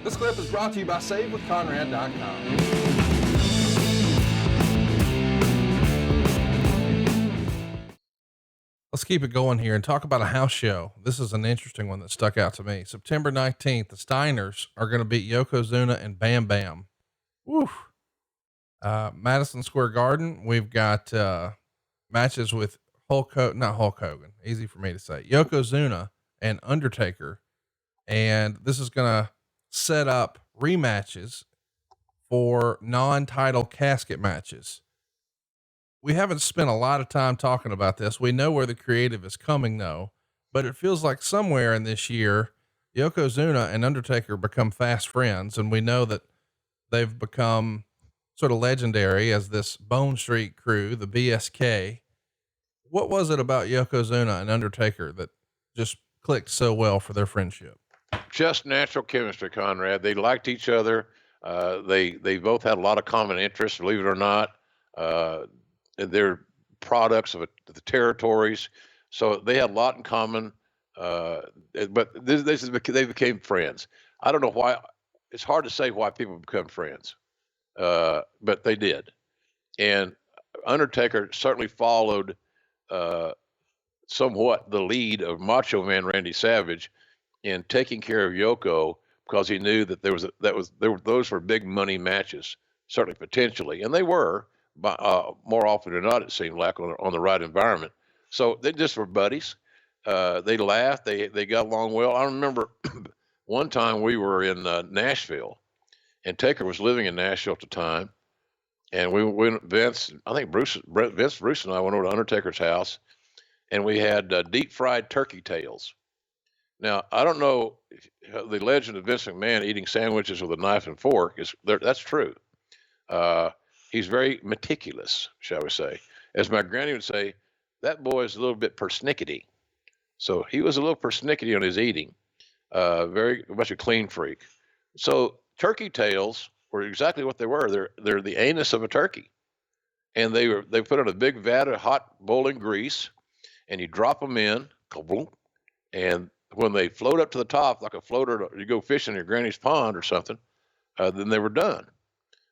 This clip is brought to you by SaveWithConrad.com. Let's keep it going here and talk about a house show. This is an interesting one that stuck out to me. September 19th, the Steiners are going to beat Yokozuna and Bam Bam. Woo. Madison Square Garden. We've got, matches with not Hulk Hogan, easy for me to say, Yokozuna and Undertaker. And this is going to set up rematches for non-title casket matches. We haven't spent a lot of time talking about this. We know where the creative is coming though, but it feels like somewhere in this year, Yokozuna and Undertaker become fast friends. And we know that they've become sort of legendary as this Bone Street crew, the BSK. What was it about Yokozuna and Undertaker that just clicked so well for their friendship? Just natural chemistry, Conrad. They liked each other. They both had a lot of common interests, believe it or not. They're products of the territories, so they had a lot in common. But they became friends. I don't know why. It's hard to say why people become friends, but they did. And Undertaker certainly followed somewhat the lead of Macho Man Randy Savage in taking care of Yoko, because he knew that those were big money matches, certainly potentially, and they were. More often than not, it seemed like on the right environment. So they just were buddies. They laughed. They got along well. I remember one time we were in Nashville, and Taker was living in Nashville at the time, and Vince and I went over to Undertaker's house, and we had deep fried turkey tails. Now, I don't know if the legend of Vince McMahon eating sandwiches with a knife and fork that's true. He's very meticulous, shall we say. As my granny would say, that boy is a little bit persnickety. So he was a little persnickety on his eating, very much a clean freak. So turkey tails were exactly what they were. They're the anus of a turkey. And they put on a big vat of hot boiling grease, and you drop them in, and when they float up to the top, like a floater, you go fishing in your granny's pond or something, then they were done.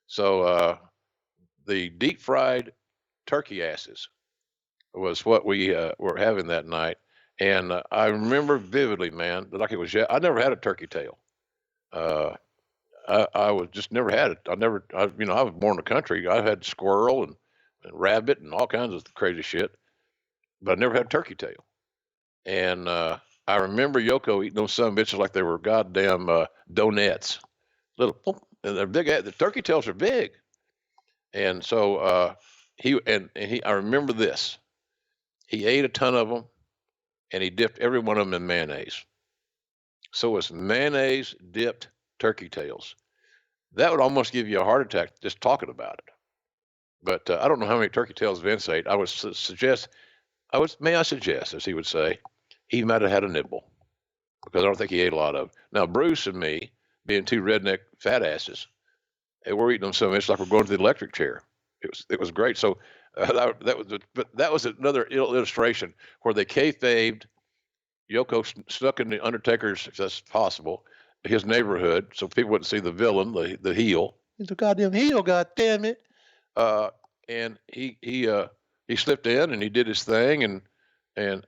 So, the deep fried turkey asses was what we were having that night. And I remember vividly, man, like it was, I never had a turkey tail. I was just never had it. I was born in the country. I had squirrel and rabbit and all kinds of crazy shit, but I never had a turkey tail. And I remember Yoko eating those son of bitches like they were goddamn donuts. Little, and they're big. The turkey tails are big. And so I remember this. He ate a ton of them, and he dipped every one of them in mayonnaise. So it's mayonnaise dipped turkey tails. That would almost give you a heart attack just talking about it. But I don't know how many turkey tails Vince ate. May I suggest, as he would say, he might have had a nibble, because I don't think he ate a lot of. Now Bruce and me, being two redneck fat asses, we're eating them so much like we're going to the electric chair. It was great. So that was another illustration where they kayfabed. Yoko snuck in the Undertaker's, if that's possible, his neighborhood, so people wouldn't see the villain, the heel. He's the goddamn heel, goddamn it. And he slipped in and he did his thing and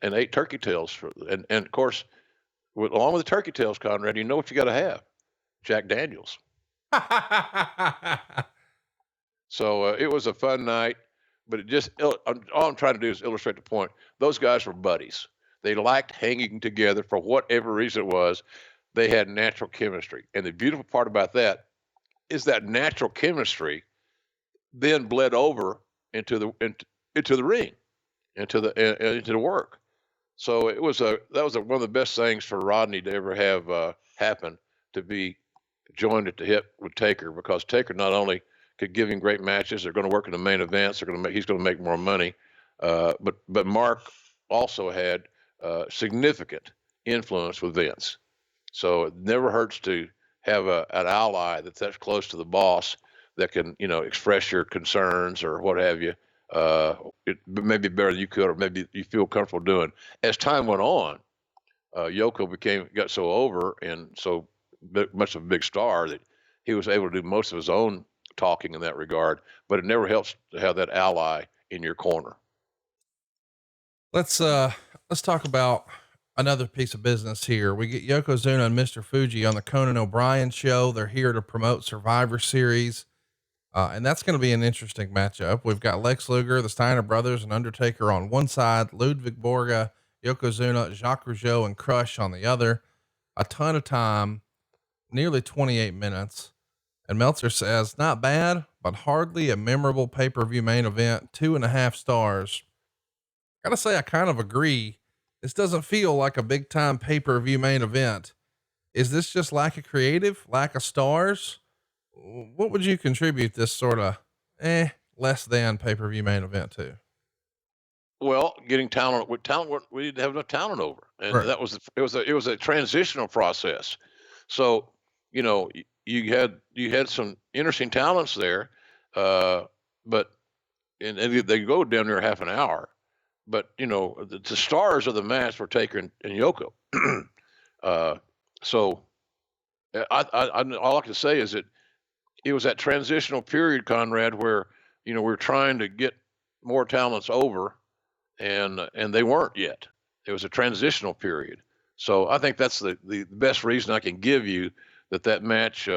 ate turkey tails and of course, along with the turkey tails, Conrad, you know what you got to have? Jack Daniels. So it was a fun night, but all I'm trying to do is illustrate the point. Those guys were buddies. They liked hanging together for whatever reason it was. They had natural chemistry. And the beautiful part about that is that natural chemistry then bled over into the ring, into the work. So that was one of the best things for Rodney to ever have happen, to be joined at the hip with Taker, because Taker not only could give him great matches, they're going to work in the main events, he's going to make more money, but Mark also had significant influence with Vince. So it never hurts to have an ally that's close to the boss that can, express your concerns or what have you. It may be better than you could, or maybe you feel comfortable doing. As time went on, Yoko got so over, and so much of a big star that he was able to do most of his own talking in that regard. But it never helps to have that ally in your corner. Let's talk about another piece of business here. We get Yokozuna and Mr. Fuji on the Conan O'Brien show. They're here to promote Survivor Series. And that's going to be an interesting matchup. We've got Lex Luger, the Steiner brothers, and Undertaker on one side, Ludwig Borga, Yokozuna, Jacques Rougeau, and Crush on the other. A ton of time, nearly 28 minutes. And Meltzer says, not bad, but hardly a memorable pay-per-view main event, 2.5 stars. Gotta say, I kind of agree. This doesn't feel like a big time pay-per-view main event. Is this just lack of creative, lack of stars? What would you contribute this sort of less than pay-per-view main event to? Well, getting talent with talent, we didn't have enough talent over, and Right. it was a transitional process. So, you had some interesting talents there, but and they go down there half an hour, but the stars of the match were Taker and Yoko. uh, so all I can say is that it was that transitional period, Conrad, where we're trying to get more talents over, and they weren't yet. It was a transitional period. So I think that's the best reason I can give you that match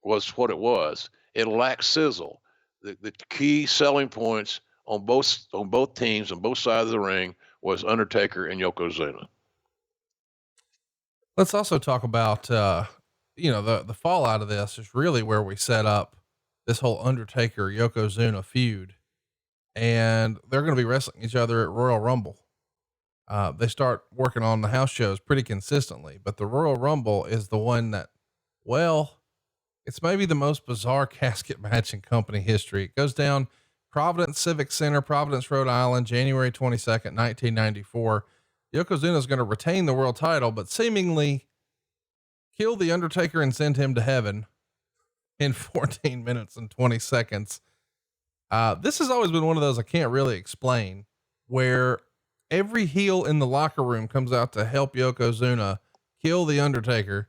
was what it was. It lacked sizzle. The key selling points on both teams on both sides of the ring was Undertaker and Yokozuna. Let's also talk about, the fallout of this is really where we set up this whole Undertaker Yokozuna feud, and they're going to be wrestling each other at Royal Rumble. They start working on the house shows pretty consistently, but the Royal Rumble is the one that, well, it's maybe the most bizarre casket match in company history. It goes down Providence Civic Center, Providence, Rhode Island, January 22nd, 1994. Yokozuna is going to retain the world title, but seemingly kill the Undertaker and send him to heaven in 14 minutes and 20 seconds. This has always been one of those I can't really explain, where every heel in the locker room comes out to help Yokozuna kill the Undertaker,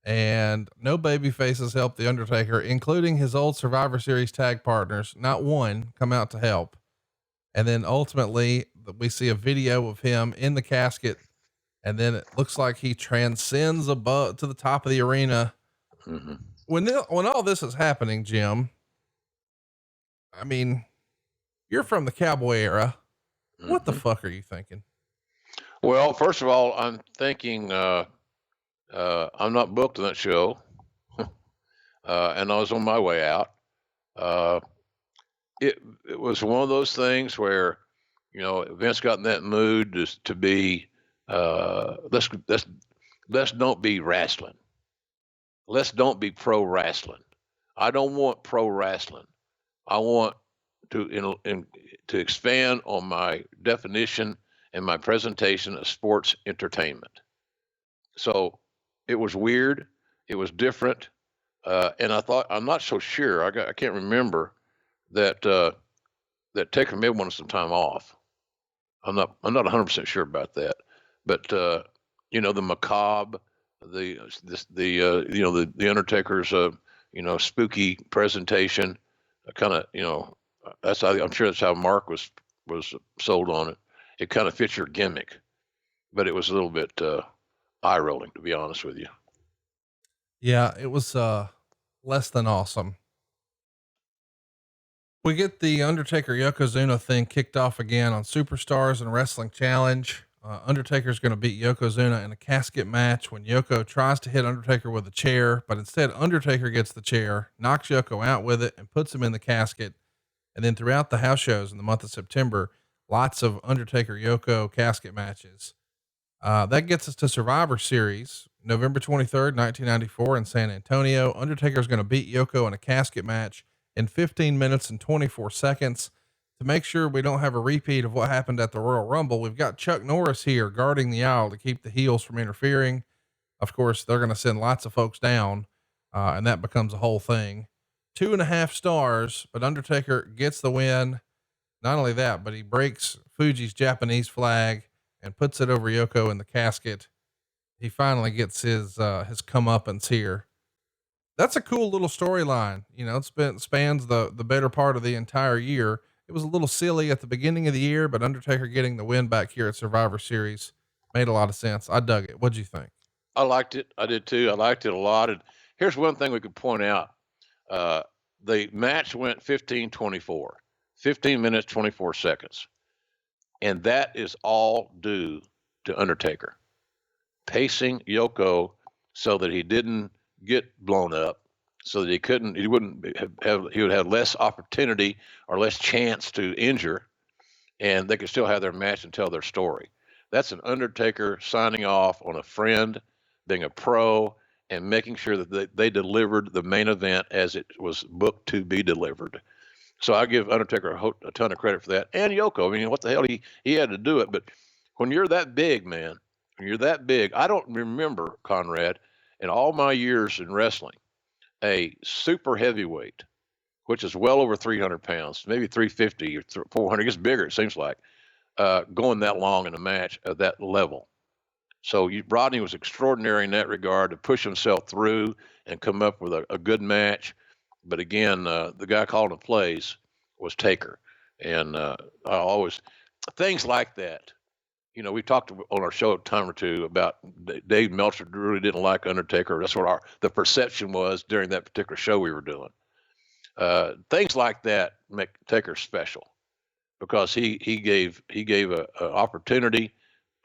and no baby faces help the Undertaker, including his old Survivor Series tag partners. Not one come out to help. And then ultimately we see a video of him in the casket, and then it looks like he transcends above to the top of the arena. Mm-hmm. When all this is happening, Jim, I mean, you're from the Cowboy era. What the fuck are you thinking? Well, first of all, I'm thinking, I'm not booked on that show. And I was on my way out. It was one of those things where, Vince got in that mood to be, let's don't be wrestling. Let's don't be pro wrestling. I don't want pro wrestling. I want to expand on my definition and my presentation of sports entertainment. So it was weird. It was different. And I thought, I'm not so sure. I can't remember that Taker may have wanted some time off. I'm not 100% sure about that, but the macabre, the Undertaker's spooky presentation, kind of I'm sure that's how Mark was sold on it. It kind of fits your gimmick, but it was a little bit eye rolling, to be honest with you. Yeah, it was less than awesome. We get the Undertaker Yokozuna thing kicked off again on Superstars and Wrestling Challenge. Undertaker's going to beat Yokozuna in a casket match when Yoko tries to hit Undertaker with a chair, but instead Undertaker gets the chair, knocks Yoko out with it, and puts him in the casket. And then throughout the house shows in the month of September, lots of Undertaker Yoko casket matches. That gets us to Survivor Series, November 23rd, 1994 in San Antonio. Undertaker's going to beat Yoko in a casket match in 15 minutes and 24 seconds. To make sure we don't have a repeat of what happened at the Royal Rumble, we've got Chuck Norris here guarding the aisle to keep the heels from interfering. Of course, they're going to send lots of folks down, and that becomes a whole thing. 2.5 stars, but Undertaker gets the win. Not only that, but he breaks Fuji's Japanese flag and puts it over Yoko in the casket. He finally gets his comeuppance here. That's a cool little storyline. You know, spans the better part of the entire year. It was a little silly at the beginning of the year, but Undertaker getting the win back here at Survivor Series made a lot of sense. I dug it. What'd you think? I liked it. I did too. I liked it a lot. And here's one thing we could point out. Uh, the match went 15-24, 15 minutes, 24 seconds. And that is all due to Undertaker pacing Yoko so that he didn't get blown up, so that he would have less opportunity or less chance to injure, and they could still have their match and tell their story. That's an Undertaker signing off on a friend, being a pro, and making sure that they delivered the main event as it was booked to be delivered. So I give Undertaker a ton of credit for that, and Yoko. I mean, what the hell, he had to do it. But when you're that big, man, when you're that big, I don't remember, Conrad, in all my years in wrestling, a super heavyweight, which is well over 300 pounds, maybe 350 or 400, it gets bigger, it seems like, going that long in a match at that level. So Rodney was extraordinary in that regard to push himself through and come up with a good match. But again, the guy calling the plays was Taker. And I always, things like that. You know, we talked on our show a time or two about Dave Meltzer really didn't like Undertaker. That's what the perception was during that particular show we were doing. Things like that make Taker special because he gave a opportunity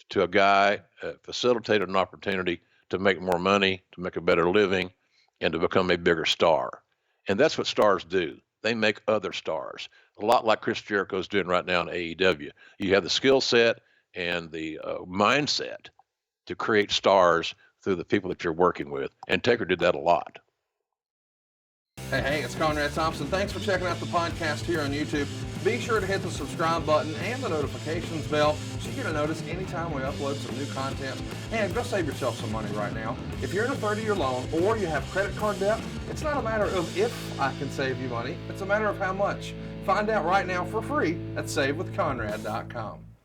to a guy, facilitated an opportunity to make more money, to make a better living, and to become a bigger star. And that's what stars do. They make other stars, a lot like Chris Jericho's doing right now in AEW. You have the skill set and the mindset to create stars through the people that you're working with. And Taker did that a lot. Hey, it's Conrad Thompson. Thanks for checking out the podcast here on YouTube. Be sure to hit the subscribe button and the notifications bell so you get a notice anytime we upload some new content. And go save yourself some money right now. If you're in a 30-year loan or you have credit card debt, it's not a matter of if I can save you money. It's a matter of how much. Find out right now for free at SaveWithConrad.com.